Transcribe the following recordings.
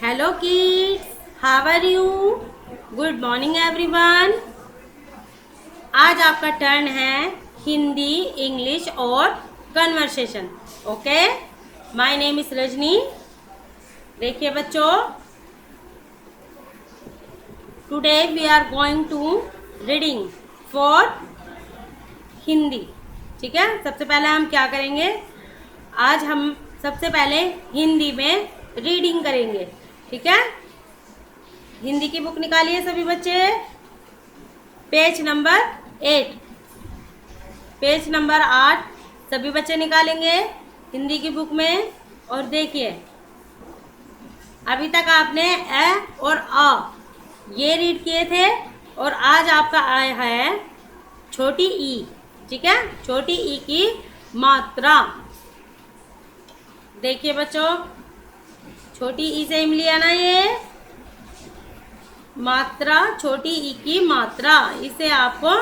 Hello kids, how are you? Good morning everyone. आज आपका turn है हिंदी, इंग्लिश और कन्वर्सेशन। Okay, my name is Rajni. देखिए बच्चों, today we are going to reading for Hindi. ठीक है, सबसे पहले हम क्या करेंगे? आज हम सबसे पहले हिंदी में रीडिंग करेंगे। ठीक है, हिंदी की बुक निकालिए सभी बच्चे। पेज नंबर 8, पेज नंबर 8 सभी बच्चे निकालेंगे हिंदी की बुक में। और देखिए, अभी तक आपने ए और आ ये रीड किए थे और आज आपका आया है छोटी ई। ठीक है, छोटी ई की मात्रा। देखिए बच्चों, छोटी ई से इमली आना, ये मात्रा, छोटी ई की मात्रा। इसे आपको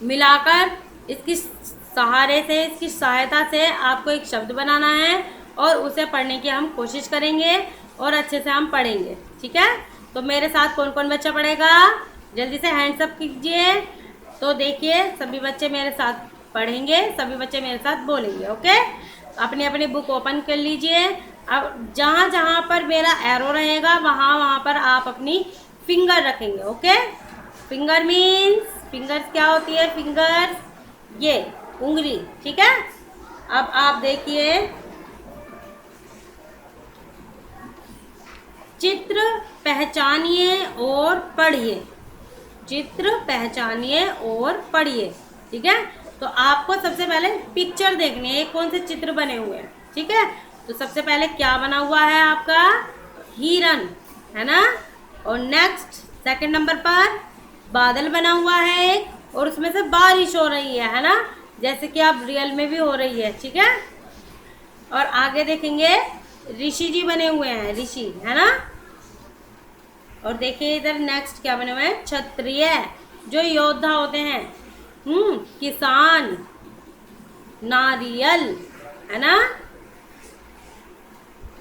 मिलाकर इसकी सहारे से, इसकी सहायता से आपको एक शब्द बनाना है और उसे पढ़ने की हम कोशिश करेंगे और अच्छे से हम पढ़ेंगे। ठीक है, तो मेरे साथ कौन कौन बच्चा पढ़ेगा? जल्दी से हैंड्स अप कीजिए। तो देखिए, सभी बच्चे मेरे साथ पढ़ेंगे, सभी बच्चे मेरे साथ बोलेंगे। ओके, अपनी अपनी बुक ओपन कर लीजिए। अब जहाँ जहाँ पर मेरा एरो रहेगा वहाँ वहाँ पर आप अपनी फिंगर रखेंगे। ओके, फिंगर मीन्स, फिंगर्स क्या होती है? फिंगर्स ये उंगली। ठीक है, अब आप देखिए, चित्र पहचानिए और पढ़िए। चित्र पहचानिए और पढ़िए। ठीक है, तो आपको सबसे पहले पिक्चर देखनी है, कौन से चित्र बने हुए हैं। ठीक है, तो सबसे पहले क्या बना हुआ है आपका? हिरन, है ना। और नेक्स्ट सेकंड नंबर पर बादल बना हुआ है एक, और उसमें से बारिश हो रही है ना, जैसे कि आप रियल में भी हो रही है। ठीक है, और आगे देखेंगे ऋषि जी बने हुए हैं, ऋषि, है ना। और देखिए इधर नेक्स्ट क्या बने हुए हैं? क्षत्रिय, जो योद्धा होते हैं। किसान, नारियल, है ना।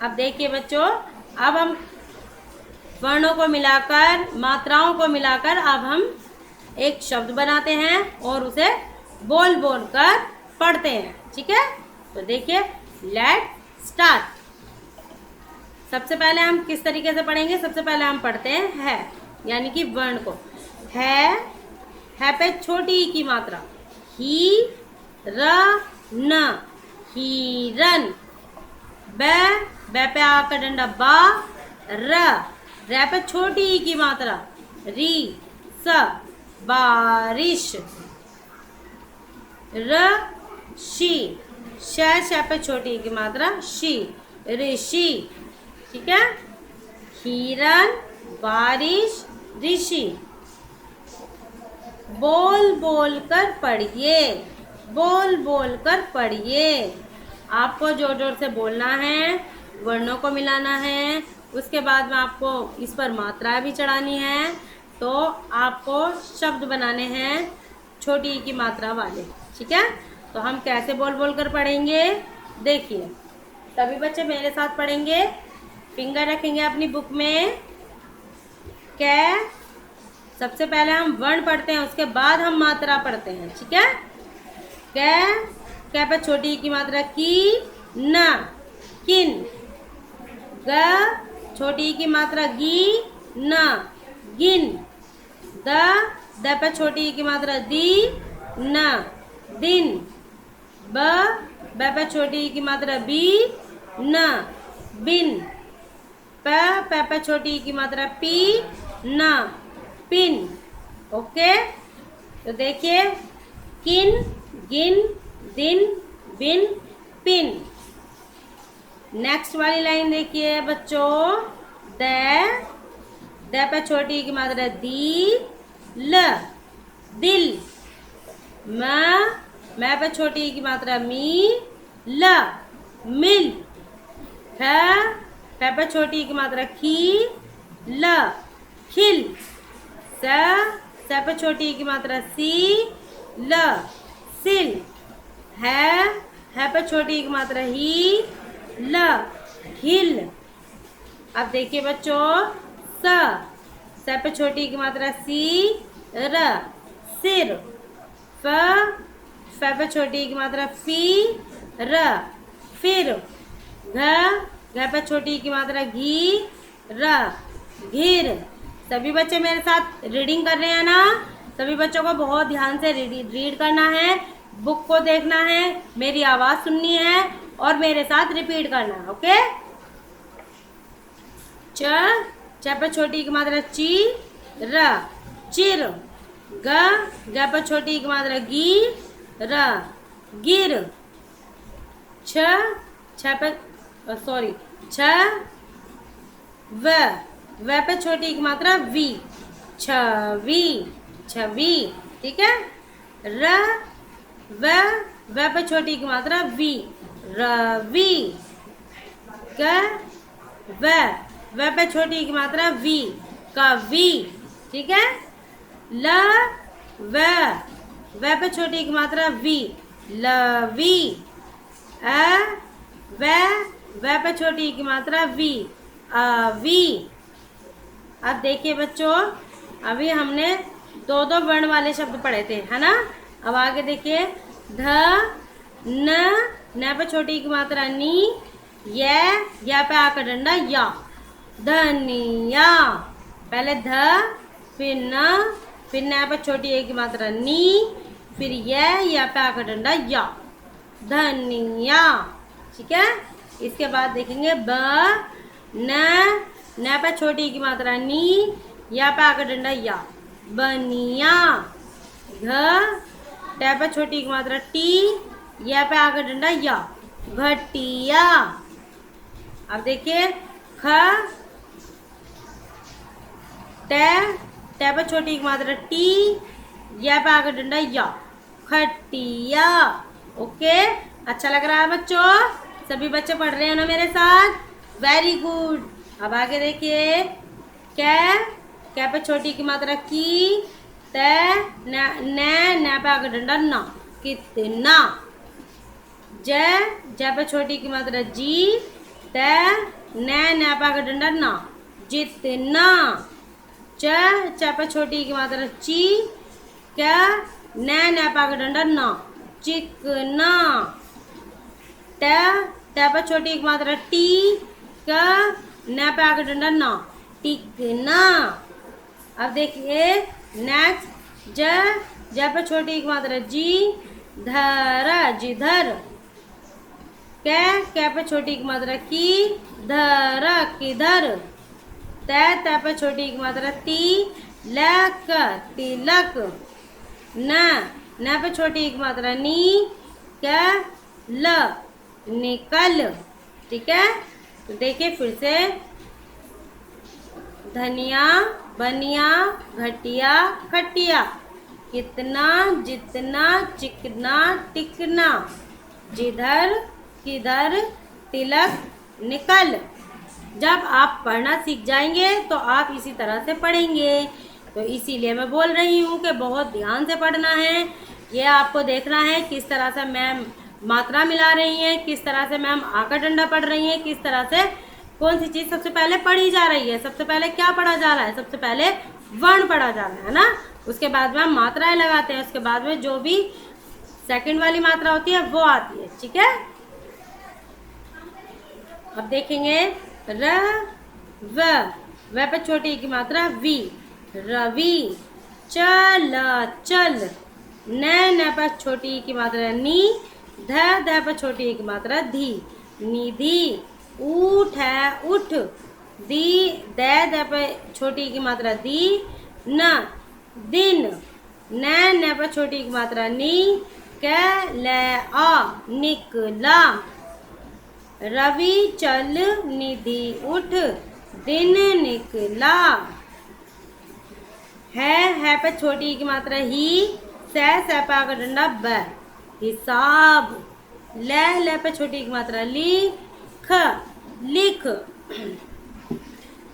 अब देखिए बच्चों, अब हम वर्णों को मिलाकर, मात्राओं को मिलाकर अब हम एक शब्द बनाते हैं और उसे बोल बोल कर पढ़ते हैं। ठीक है, तो देखिए, लेट स्टार्ट। सबसे पहले हम किस तरीके से पढ़ेंगे? सबसे पहले हम पढ़ते हैं है, यानी कि वर्ण को। है पे छोटी ई की मात्रा, ही र न, हिरन। बे पे आ का डंडा बा, रे पे छोटी ई की मात्रा, री स, बारिश। ऋषि, श पे छोटी ई की मात्रा, शी, ऋषि। ठीक है, हिरन, बारिश, ऋषि। बोल बोल कर पढ़िए, बोल बोल कर पढ़िए। आपको जोर जोर से बोलना है, वर्णों को मिलाना है, उसके बाद में आपको इस पर मात्रा भी चढ़ानी है। तो आपको शब्द बनाने हैं छोटी ई की मात्रा वाले। ठीक है, तो हम कैसे बोल बोल कर पढ़ेंगे? देखिए, सभी बच्चे मेरे साथ पढ़ेंगे। फिंगर रखेंगे अपनी बुक में। कै, सबसे पहले हम वर्ण पढ़ते हैं, उसके बाद हम मात्रा पढ़ते हैं। ठीक है, कै पे छोटी ई की मात्रा की, न, किन। ग, छोटी ई की मात्रा गी, न, गिन। द पे छोटी ई की मात्रा दी, न, दिन। ब पे छोटी ई की मात्रा बी, न, बिन। पे छोटी ई की मात्रा पी, न, पिन। ओके, तो देखिए, किन, गिन, दिन, बिन, पिन। नेक्स्ट वाली लाइन देखिए बच्चों, द पे छोटी ई की मात्रा दी, ल, दिल। मैं पे छोटी ई की मात्रा मी, ल, मिल। पे छोटी ई की मात्रा खी, ल, खिल। स पे छोटी ई की मात्रा सी, ल, सिल। है पे छोटी ई की मात्रा ही, ल, हिल। अब देखिए बच्चों, स पे छोटी की मात्रा सी, र, सिर। फ पे छोटी की मात्रा फी, र, फिर। घ पे छोटी की मात्रा घी, र, घिर। सभी बच्चे मेरे साथ रीडिंग कर रहे हैं ना? सभी बच्चों को बहुत ध्यान से रीड करना है, बुक को देखना है, मेरी आवाज सुननी है और मेरे साथ रिपीट करना है। ओके? च पे छोटी की मात्रा ची, र, चिर। ग पे छोटी की मात्रा गी, र, गिर। छ पे सॉरी व पे छोटी की मात्रा वी, छवी, छवि। ठीक है? र व पे छोटी की मात्रा वी, रवि। व पे छोटी की मात्रा वी, कवि। ठीक है? व पे छोटी की मात्रा वी, लवी। व पे छोटी की मात्रा वी, अवी। अब देखिए बच्चों, अभी हमने दो दो वर्ण वाले शब्द पढ़े थे, है ना? अब आगे देखिए, न पे छोटी की मात्रा नी, या पे आकर डंडा या, धनिया। पहले ध, फिर न पे छोटी ए की मात्रा नी, फिर या पे आकर डंडा या, धनिया। ठीक है? इसके बाद देखेंगे न पे छोटी की मात्रा नी, या पे आकर डंडा या, बनिया। ट पे छोटी की मात्रा टी, या पे आकर डंडा या, घटिया। अब देखिए, ट पे छोटी की मात्रा टी, या पे आकर डंडा या, खटिया। ओके? अच्छा लग रहा है बच्चों? सभी बच्चे पढ़ रहे हैं ना मेरे साथ? Very good. अब आगे देखिए, क्या पे छोटी की मात्रा की, न पे आगे डंडा ना, कितना। ज पे छोटी की मात्रा जी, न पे आगे डंडा ना, जितना। च पे छोटी की मात्रा ची, न पे आगे डंडा ना, चिकना। ट पे छोटी की मात्रा टी, न पे आगे डंडा ना, टिकना। अब देखिए नेक्स्ट, ज पे छोटी की मात्रा जी, धर, जिधर। क्या पे छोटी की मात्रा की, धर, किधर। त पे छोटी की मात्रा ती, लक, तिलक। न पे छोटी की मात्रा नी, ल, निकल। ठीक है? तो देखिए फिर से, धनिया, बनिया, घटिया, खटिया, कितना, जितना, चिकना, टिकना, जिधर, किधर, तिलक, निकल। जब आप पढ़ना सीख जाएंगे तो आप इसी तरह से पढ़ेंगे। तो इसीलिए मैं बोल रही हूँ कि बहुत ध्यान से पढ़ना है। ये आपको देखना है किस तरह से मैम मात्रा मिला रही है, किस तरह से मैम आकर डंडा पढ़ रही है, किस तरह से कौन सी चीज सबसे पहले पढ़ी जा रही है। सबसे पहले क्या पढ़ा जा रहा है? सबसे पहले वर्ण पढ़ा जा रहा है ना। उसके बाद में हम मात्राएं लगाते हैं, उसके बाद में जो भी सेकंड वाली मात्रा होती है वो आती है। ठीक है? अब देखेंगे, व पे छोटी की मात्रा वी, रवि। चल, चल। न पे छोटी की मात्रा नी, ध पे छोटी की मात्रा धी, निधि। ऊठ है, उठ। द पे छोटी की मात्रा दी, न, दिन। न पे छोटी की मात्रा नी, निकला। रवि चल, निधि उठ, दिन निकला। है पे छोटी की मात्रा ही, स पे आकर डंडा ब, हिसाब। ल पे छोटी की मात्रा ली, ख, लिख,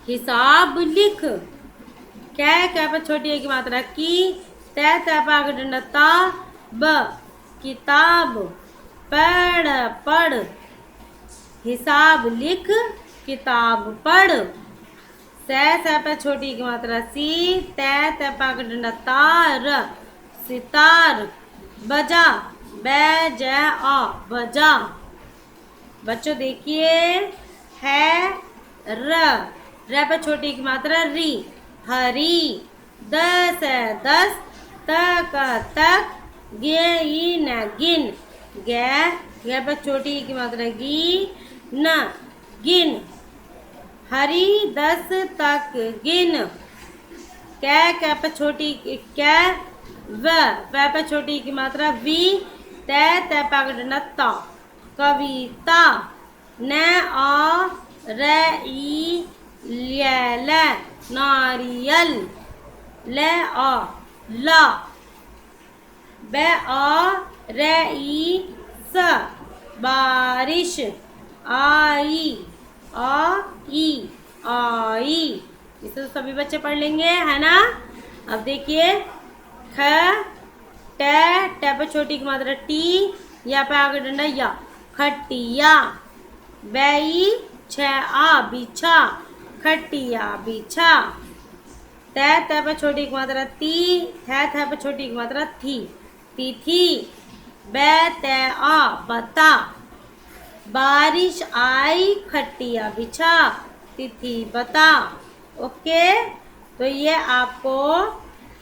हिसाब लिख। क्या पे छोटी की मात्रा की, त पे आकर डंडा ता, ब, किताब। पढ़, पढ़, हिसाब लिख, किताब पढ़। स पे छोटी की मात्रा सी, त पा का डंडा तार, सितार। बजा, बै ज आ बजा। बच्चों देखिए, है र पे छोटी की मात्रा री, हरी। दस है दस, तक तक, गे ई न गिन, गै पे छोटी की मात्रा गी, न गिन। हरी 10 तक गिन। कै पे छोटी कै, व पे छोटी की मात्रा वी, त पा का डंडा ता, कविता। न आ र ई ल नारियल। ल आ ला। ब आ र ई स बारिश। आई आ ई आई। इसे तो सभी बच्चे पढ़ लेंगे, है ना। अब देखिए, ख ट पे छोटी की मात्रा टी, या पे आगे डंडा या, खटिया। बैई छ आ बिछा, खटिया बिछा। त पे छोटी की मात्रा ती, थ पे छोटी की मात्रा थी, तिथि। बै त आ बता। बारिश आई, खटिया बिछा, तिथि बता। ओके, तो ये आपको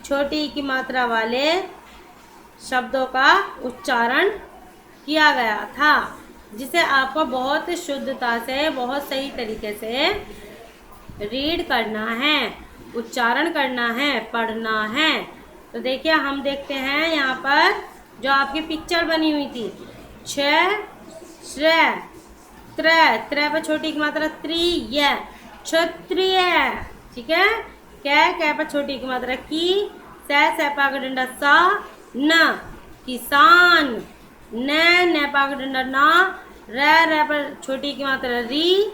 छोटी की मात्रा वाले शब्दों का उच्चारण किया गया था, जिसे आपको बहुत शुद्धता से, बहुत सही तरीके से रीड करना है, उच्चारण करना है, पढ़ना है। तो देखिए, हम देखते हैं यहाँ पर जो आपकी पिक्चर बनी हुई थी। श्र त्रै पर छोटी की मात्रा त्रिय, क्षत्रिय। ठीक है। कै पर छोटी की मात्रा की, स पा का डंडा सा, न किसान। न पा का डंडा ना, र पर छोटी की मात्रा री,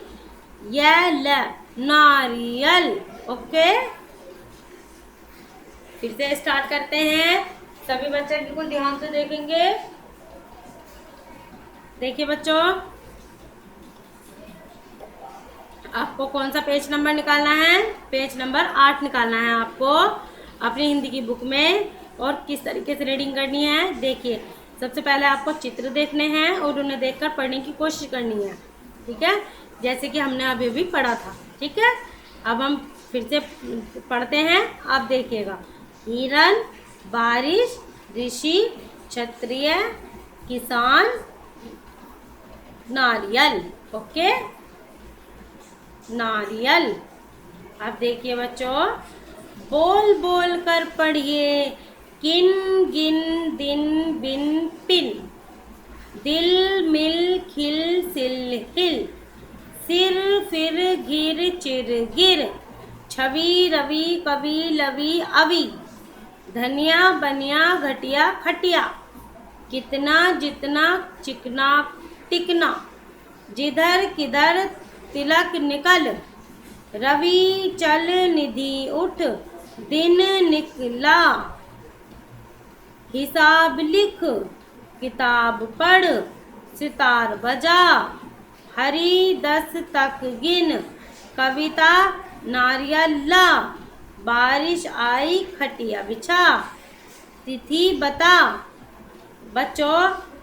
य ल नारियल। ओके, फिर से स्टार्ट करते हैं। सभी बच्चे बिल्कुल ध्यान से देखेंगे। देखिए बच्चों, आपको कौन सा पेज नंबर निकालना है? पेज नंबर 8 निकालना है आपको अपनी हिंदी की बुक में। और किस तरीके से रीडिंग करनी है, देखिए। सबसे पहले आपको चित्र देखने हैं और उन्हें देखकर पढ़ने की कोशिश करनी है। ठीक है, जैसे कि हमने अभी भी पढ़ा था। ठीक है, अब हम फिर से पढ़ते हैं, आप देखिएगा। हिरन, बारिश, ऋषि, क्षत्रिय, किसान, नारियल। ओके, नारियल। अब देखिए बच्चों, बोल बोल कर पढ़िए। किन गिन दिन बिन पिन, दिल मिल खिल सिल हिल, सिर फिर गिर चिर गिर, छवि रवि कवि लवि अवि, धनिया बनिया घटिया खटिया, कितना जितना चिकना टिकना, जिधर किधर तिलक निकल, रवि चल निधि उठ, दिन निकला, हिसाब लिख, किताब पढ़, सितार बजा, हरी 10 तक गिन, कविता नारियल ला, बारिश आई खटिया बिछा, तिथि बता। बच्चों,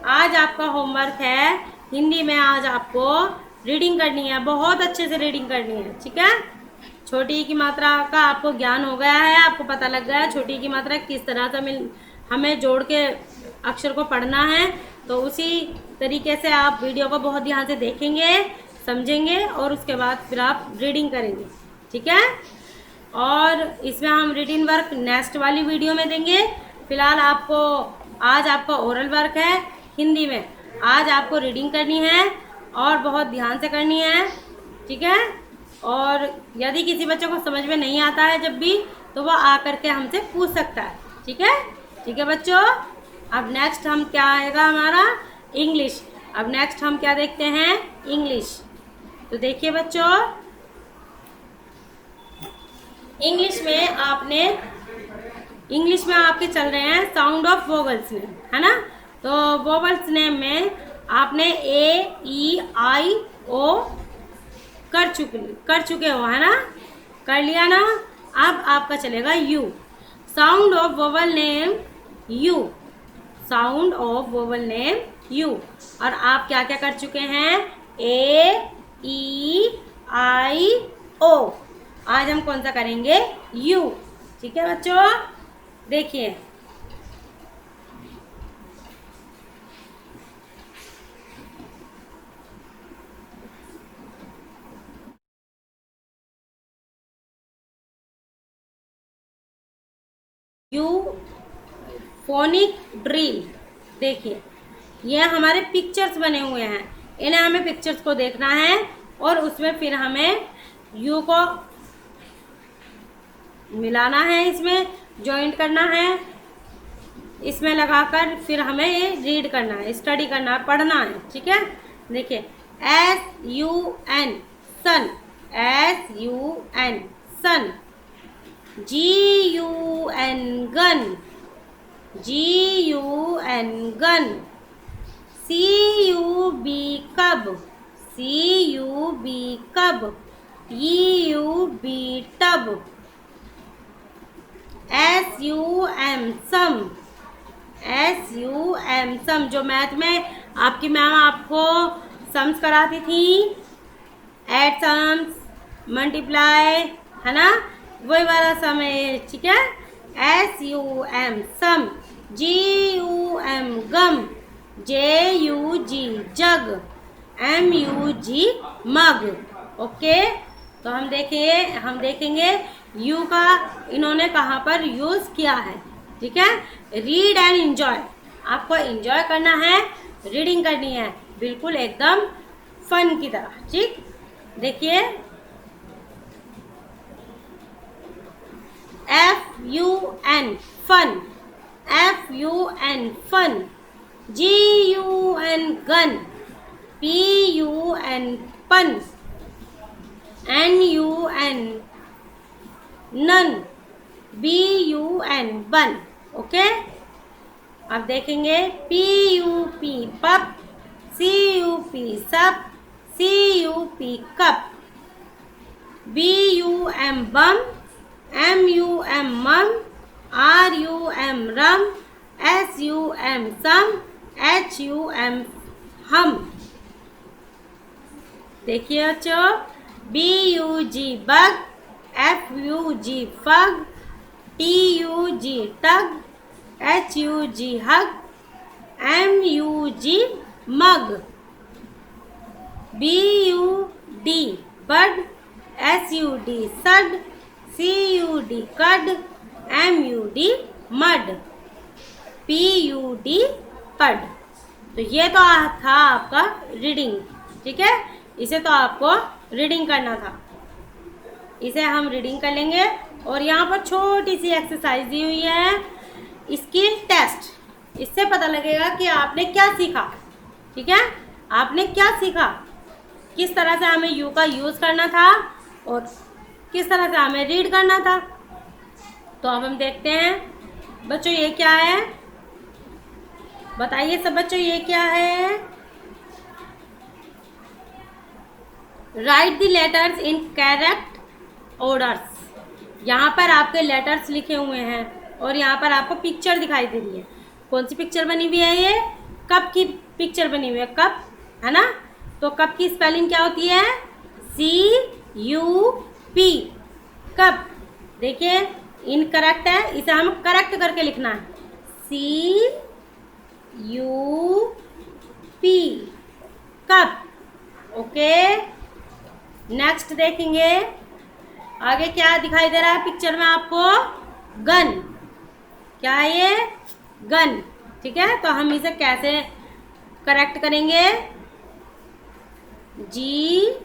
आज आपका होमवर्क है, हिंदी में आज आपको रीडिंग करनी है, बहुत अच्छे से रीडिंग करनी है। ठीक है, छोटी की मात्रा का आपको ज्ञान हो गया है, आपको पता लग गया है छोटी की मात्रा किस तरह से हमें जोड़ के अक्षर को पढ़ना है। तो उसी तरीके से आप वीडियो को बहुत ध्यान से देखेंगे, समझेंगे और उसके बाद फिर आप रीडिंग करेंगे। ठीक है, और इसमें हम रीडिंग वर्क नेक्स्ट वाली वीडियो में देंगे। फिलहाल आपको आज आपका ओरल वर्क है हिंदी में, आज आपको रीडिंग करनी है और बहुत ध्यान से करनी है। ठीक है, और यदि किसी बच्चे को समझ में नहीं आता है जब भी, तो वह आकर के हमसे पूछ सकता है। ठीक है, ठीक है बच्चों। अब नेक्स्ट हम क्या आएगा हमारा, इंग्लिश। अब नेक्स्ट हम क्या देखते हैं, इंग्लिश। तो देखिए बच्चों, इंग्लिश में आपके चल रहे हैं साउंड ऑफ वोवल्स नेम, है ना। तो वोवल्स नेम में आपने ए ई आई ओ कर चुके हो, है ना, कर लिया ना। अब आपका चलेगा you. Sound of vowel name you, sound of vowel name you. और आप क्या क्या कर चुके हैं? ए, ई, आई, ओ। आज हम कौन सा करेंगे? यू। ठीक है बच्चों, देखिए यू फोनिक ड्रिल। देखिए ये हमारे पिक्चर्स बने हुए हैं, इन्हें हमें पिक्चर्स को देखना है और उसमें फिर हमें यू को मिलाना है, इसमें जॉइंट करना है, इसमें लगाकर फिर हमें ये रीड करना है, स्टडी करना है, पढ़ना है। ठीक है, देखिए SUN सन, SUN sun. GUN gun, GUN gun. CUB कब, CUB कब। EUB tub. SUM सम, SUM सम। जो मैथ में आपकी मैम आपको सम्स कराती थी, ऐड सम्स, मल्टीप्लाई, है ना, वही वाला सम है। ठीक है, SUM sum. GUM gum, JUG jug, MUG मग। ओके, तो हम देखेंगे यू का इन्होंने कहाँ पर यूज किया है। ठीक है, रीड एंड एंजॉय। आपको एंजॉय करना है, रीडिंग करनी है, बिल्कुल एकदम फन की तरह। ठीक, देखिए FUN fun, FUN fun. GUN gun, PUN pun. NUN nun, BUN bun. Okay, अब देखेंगे PUP pup, CUP sup, CUP cup. BUM bum, MUM mum, RUM rum, SUM sum, HUM hum. देखिए बच्चों, BUG bug, FUG fug, TUG tug, HUG hug, MUG mug. BUD bud, SUD sud, CUD cud, MUD mud, PUD pud. तो ये तो था आपका reading. ठीक है, इसे तो आपको रीडिंग करना था, इसे हम रीडिंग कर लेंगे। और यहाँ पर छोटी सी एक्सरसाइज दी हुई है, स्किल टेस्ट। इससे पता लगेगा कि आपने क्या सीखा। ठीक है, आपने क्या सीखा, किस तरह से हमें यू का यूज़ करना था और किस तरह से हमें रीड करना था। तो अब हम देखते हैं बच्चों, ये क्या है, बताइए सब बच्चों, ये क्या है? Right the letters in correct orders. यहाँ पर आपके लेटर्स लिखे हुए हैं और यहाँ पर आपको पिक्चर दिखाई दे रही है। कौन सी पिक्चर बनी हुई है? ये कप की पिक्चर बनी हुई है, कप, है ना। तो कप की स्पेलिंग क्या होती है? CUP, cup. देखिए इनकरेक्ट है, इसे हम करेक्ट करके लिखना है, CUP कप। ओके, नेक्स्ट देखेंगे आगे क्या दिखाई दे रहा है पिक्चर में आपको? गन। क्या है ये? गन। ठीक है, तो हम इसे कैसे करेक्ट करेंगे? GUN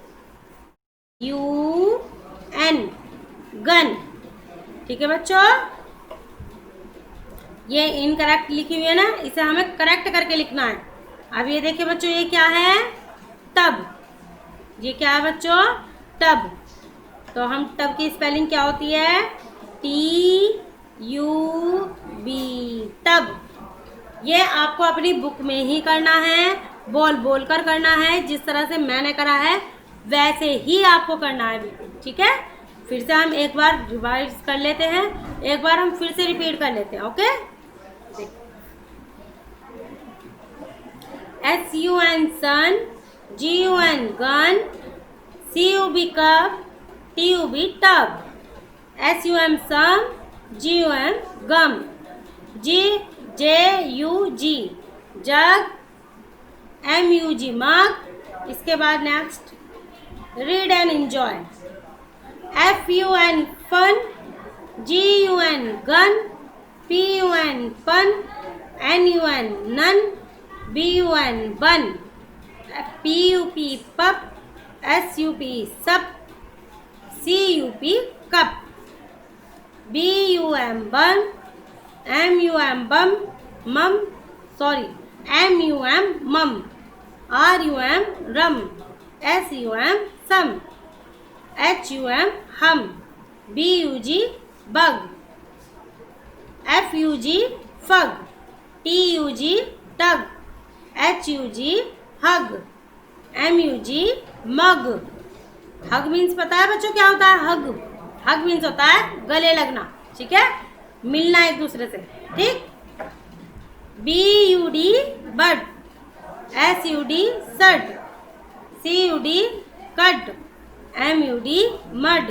gun. ठीक है बच्चों, ये इनकरेक्ट लिखी हुई है ना, इसे हमें करेक्ट करके लिखना है। अब ये देखिए बच्चों, ये क्या है? टब। ये क्या है बच्चों? टब। तो हम टब की स्पेलिंग क्या होती है? TUB tub. ये आपको अपनी बुक में ही करना है, बोल बोल कर करना है, जिस तरह से मैंने करा है वैसे ही आपको करना है बिल्कुल, ठीक है। फिर से हम एक बार रिवाइज कर लेते हैं, एक बार हम फिर से रिपीट कर लेते हैं, okay. SUN sun, GUN gun, CUB cup, TUB tub. SUM sum, GUM gum, JUG jug, MUG mug. इसके बाद next read and enjoy. FUN fun, GUN gun, PUN pun, NUN nun, BUN bun, PUP pup, SUP sup, CUP cup, BUM bun, MUM bum mum, MUM mum, RUM rum, SUM sum, HUM hum, BUG bug, FUG fug, TUG tug, HUG hug, MUG mug. Hug means पता है बच्चों क्या होता है? हग means होता है गले लगना, ठीक है, मिलना एक दूसरे से, ठीक। BUD bud, SUD sud, CUD cud, MUD mud,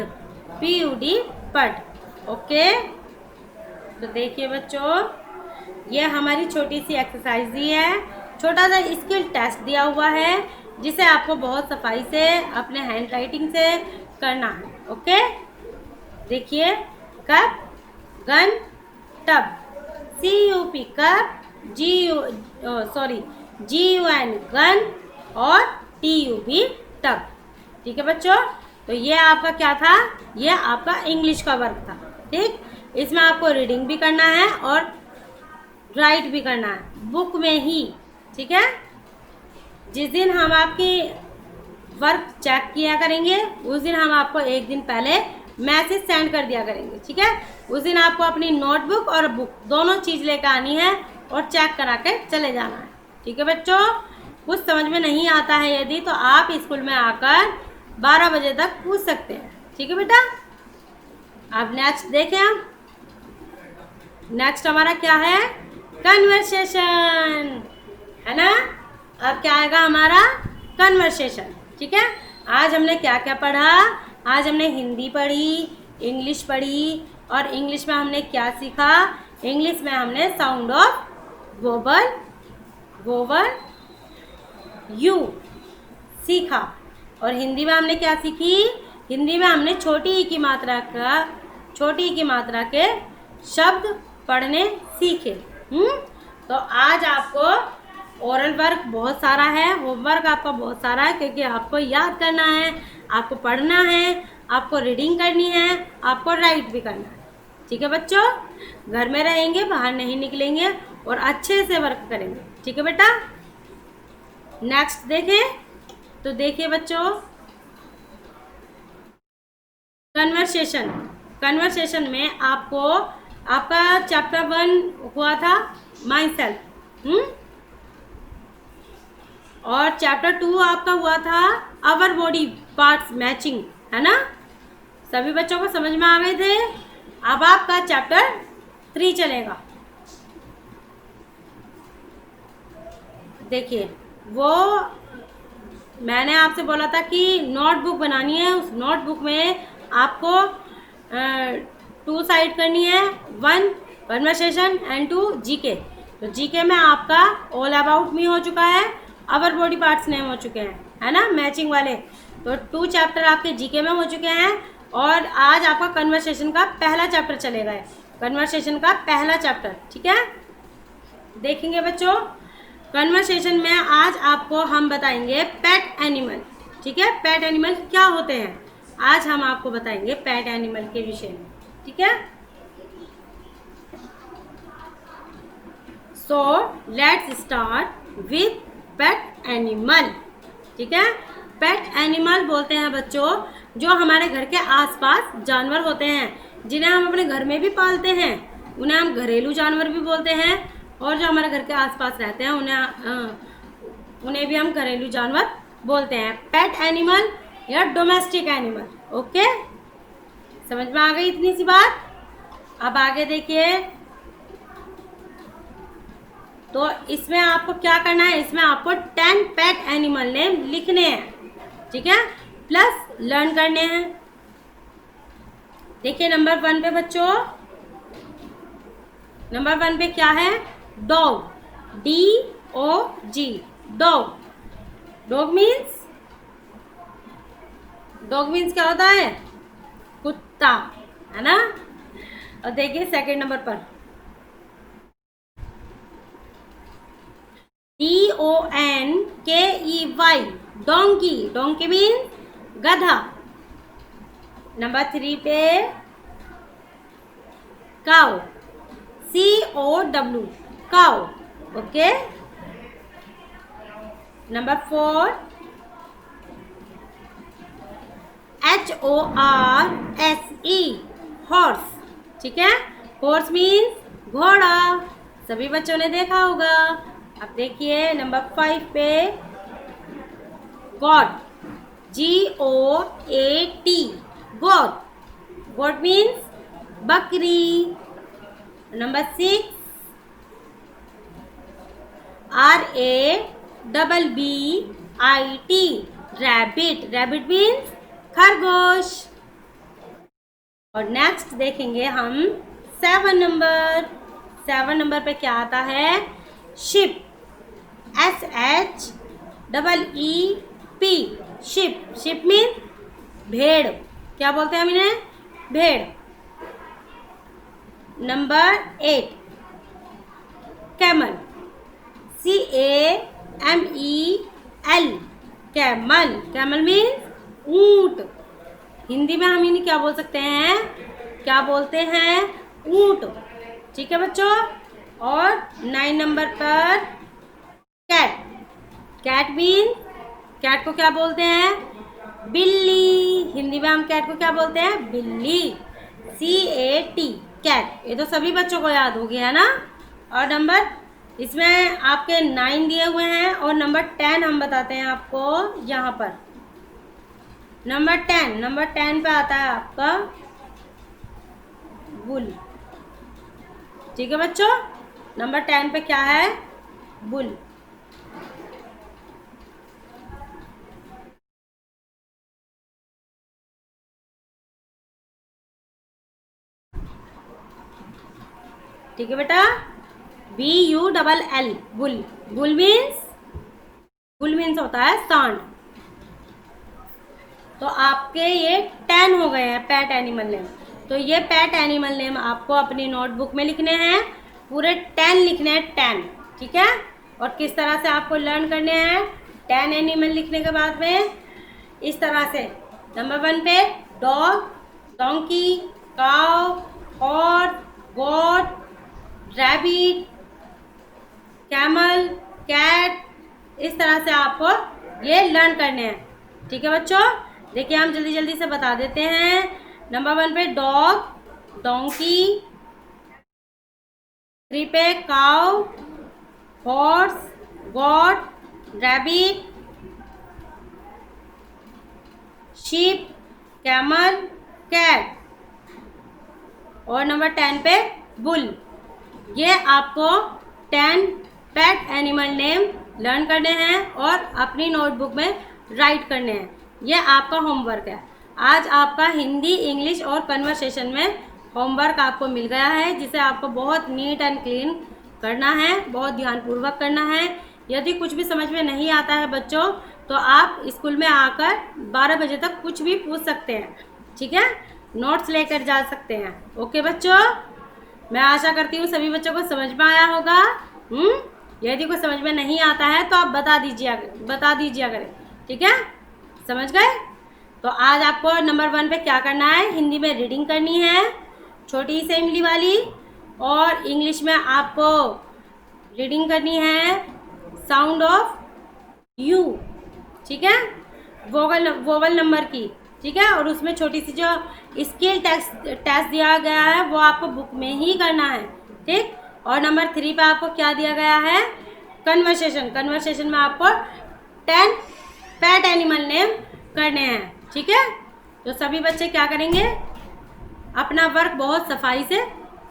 PUD per, okay. तो देखिए बच्चों, ये हमारी छोटी सी एक्सरसाइज दी है, छोटा सा स्किल टेस्ट दिया हुआ है, जिसे आपको बहुत सफाई से अपने हैंड राइटिंग से करना है, ओके। देखिए, cup, gun, tub, CUP cup, GUN gun और TUB टब, ठीक है बच्चों। तो ये आपका क्या था? ये आपका इंग्लिश का वर्क था, ठीक। इसमें आपको रीडिंग भी करना है और राइट भी करना है बुक में ही, ठीक है। जिस दिन हम आपकी वर्क चेक किया करेंगे, उस दिन हम आपको एक दिन पहले मैसेज सेंड कर दिया करेंगे, ठीक है। उस दिन आपको अपनी नोटबुक और बुक दोनों चीज़ लेकर आनी है और चेक करा के चले जाना है, ठीक है बच्चों। कुछ समझ में नहीं आता है यदि, तो आप स्कूल में आकर 12 बजे तक पूछ सकते हैं, ठीक है बेटा। अब नेक्स्ट देखें हम, नेक्स्ट हमारा क्या है? कन्वर्सेशन, है ना। अब क्या आएगा हमारा? कन्वर्सेशन, ठीक है। आज हमने क्या क्या पढ़ा? आज हमने हिंदी पढ़ी, इंग्लिश पढ़ी, और इंग्लिश में हमने क्या सीखा? इंग्लिश में हमने साउंड ऑफ वोवल यू सीखा, और हिंदी में हमने क्या सीखी? हिंदी में हमने छोटी ई की मात्रा के शब्द पढ़ने सीखे। तो आज आपको ओरल वर्क बहुत सारा है, होमवर्क आपका बहुत सारा है, क्योंकि आपको याद करना है, आपको पढ़ना है, आपको रीडिंग करनी है, आपको राइट भी करना है, ठीक है बच्चों। घर में रहेंगे, बाहर नहीं निकलेंगे और अच्छे से वर्क करेंगे, ठीक है बेटा। नेक्स्ट देखें, तो देखिए बच्चों, कन्वर्सेशन में आपको आपका चैप्टर 1 हुआ था माई सेल्फ, और चैप्टर 2 आपका हुआ था आवर बॉडी पार्ट्स मैचिंग, है ना। सभी बच्चों को समझ में आ गए थे। अब आपका चैप्टर 3 चलेगा। देखिए, वो मैंने आपसे बोला था कि नोटबुक बनानी है, उस नोटबुक में आपको 2 साइड करनी है, 1 कन्वर्सेशन एंड 2 जीके। तो जीके में आपका ऑल अबाउट मी हो चुका है, अवर बॉडी पार्ट्स नेम हो चुके हैं, है ना, मैचिंग वाले। तो 2 चैप्टर आपके जीके में हो चुके हैं, और आज आपका कन्वर्सेशन का पहला चैप्टर चलेगा, कन्वर्सेशन का पहला चैप्टर, ठीक है। देखेंगे बच्चों, कन्वर्सेशन में आज आपको हम बताएंगे पेट एनिमल, ठीक है। पेट एनिमल क्या होते हैं, आज हम आपको बताएंगे पेट एनिमल के विषय में, ठीक है। So let's start with pet animal, ठीक है। पेट एनिमल बोलते हैं बच्चों जो हमारे घर के आसपास जानवर होते हैं, जिन्हें हम अपने घर में भी पालते हैं, उन्हें हम घरेलू जानवर भी बोलते हैं, और जो हमारे घर के आसपास रहते हैं उन्हें भी हम घरेलू जानवर बोलते हैं। पेट एनिमल या डोमेस्टिक एनिमल। ओके, समझ में आ गई इतनी सी बात। अब आगे देखिए, तो इसमें आपको क्या करना है, इसमें आपको 10 पेट एनिमल नेम लिखने हैं, ठीक है, प्लस लर्न करने हैं। देखिए नंबर 1 पे बच्चों, नंबर 1 पे क्या है, dog, DOG, dog. Dog means क्या होता है, कुत्ता, है ना। और देखिए सेकंड नंबर पर DONKEY, डोंकी, डोंकी मीन्स गधा। नंबर 3 पे cow, COW, cow. Okay, number 4 HORSE, horse, ठीक है। हॉर्स मीन्स घोड़ा, सभी बच्चों ने देखा होगा। अब देखिए नंबर 5 पे goat, GOAT, goat, goat means बकरी। Number 6 RABBIT, rabbit, rabbit means खरगोश। और नेक्स्ट देखेंगे हम 7 नंबर। 7 नंबर पे क्या आता है, ship, SHEEP, ship, ship means भेड़, क्या बोलते हैं हम इन्हें, भेड़। Number 8 camel, CAMEL, camel, camel means ऊंट। हिंदी में हम इन्हें क्या बोल सकते हैं, क्या बोलते हैं, ऊंट, ठीक है बच्चों। और 9 नंबर पर कैट, कैट मीन्स, कैट को क्या बोलते हैं, बिल्ली। हिंदी में हम कैट को क्या बोलते हैं, बिल्ली, CAT, कैट। ये तो सभी बच्चों को याद हो गया है ना। और नंबर इसमें आपके 9 दिए हुए हैं और नंबर 10 हम बताते हैं आपको यहाँ पर। नंबर 10 पे आता है आपका बुल, ठीक है बच्चों। नंबर 10 पे क्या है, बुल। ठीक है बेटा, BULL, बुल। बुल मीन्स होता है सांड। तो आपके ये 10 हो गए हैं पेट एनिमल नेम। तो ये पेट एनिमल नेम आपको अपनी नोटबुक में लिखने हैं, पूरे 10 लिखने हैं, 10, ठीक है। और किस तरह से आपको लर्न करने हैं, 10 एनिमल लिखने के बाद में इस तरह से, नंबर 1 पे डॉग, डोंकी, काउ, हॉर्स, गोट, रैबिट, कैमल, कैट, इस तरह से आपको ये लर्न करने हैं, ठीक है बच्चों। देखिए हम जल्दी जल्दी से बता देते हैं। नंबर 1 पे डॉग, डोंकी, 3 पे cow, horse, goat, rabbit, sheep, camel, cat. और नंबर 10 पे बुल। ये आपको 10 पेट एनिमल नेम लर्न करने हैं और अपनी नोटबुक में राइट करने हैं। ये आपका होमवर्क है। आज आपका हिंदी, इंग्लिश और कन्वर्सेशन में होमवर्क आपको मिल गया है, जिसे आपको बहुत नीट एंड क्लीन करना है, बहुत ध्यानपूर्वक करना है। यदि कुछ भी समझ में नहीं आता है बच्चों, तो आप स्कूल में आकर 12 बजे तक कुछ भी पूछ सकते हैं, ठीक है, नोट्स लेकर जा सकते हैं। ओके बच्चों, मैं आशा करती हूँ सभी बच्चों को समझ में आया होगा। यदि कोई समझ में नहीं आता है तो आप बता दीजिए करें, ठीक है, समझ गए। तो आज आपको नंबर 1 पे क्या करना है, हिंदी में रीडिंग करनी है, छोटी सी इमली वाली। और इंग्लिश में आपको रीडिंग करनी है साउंड ऑफ यू, ठीक है, वोवल नंबर की, ठीक है। और उसमें छोटी सी जो स्किल टेस्ट दिया गया है वो आपको बुक में ही करना है, ठीक। और नंबर 3 पे आपको क्या दिया गया है, कन्वर्सेशन में आपको 10 पेट एनिमल नेम करने हैं। ठीक है। तो सभी बच्चे क्या करेंगे, अपना वर्क बहुत सफाई से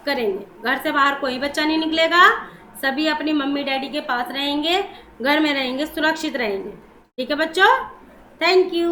करेंगे। घर से बाहर कोई बच्चा नहीं निकलेगा, सभी अपनी मम्मी डैडी के पास रहेंगे, घर में रहेंगे, सुरक्षित रहेंगे। ठीक है बच्चों, थैंक यू।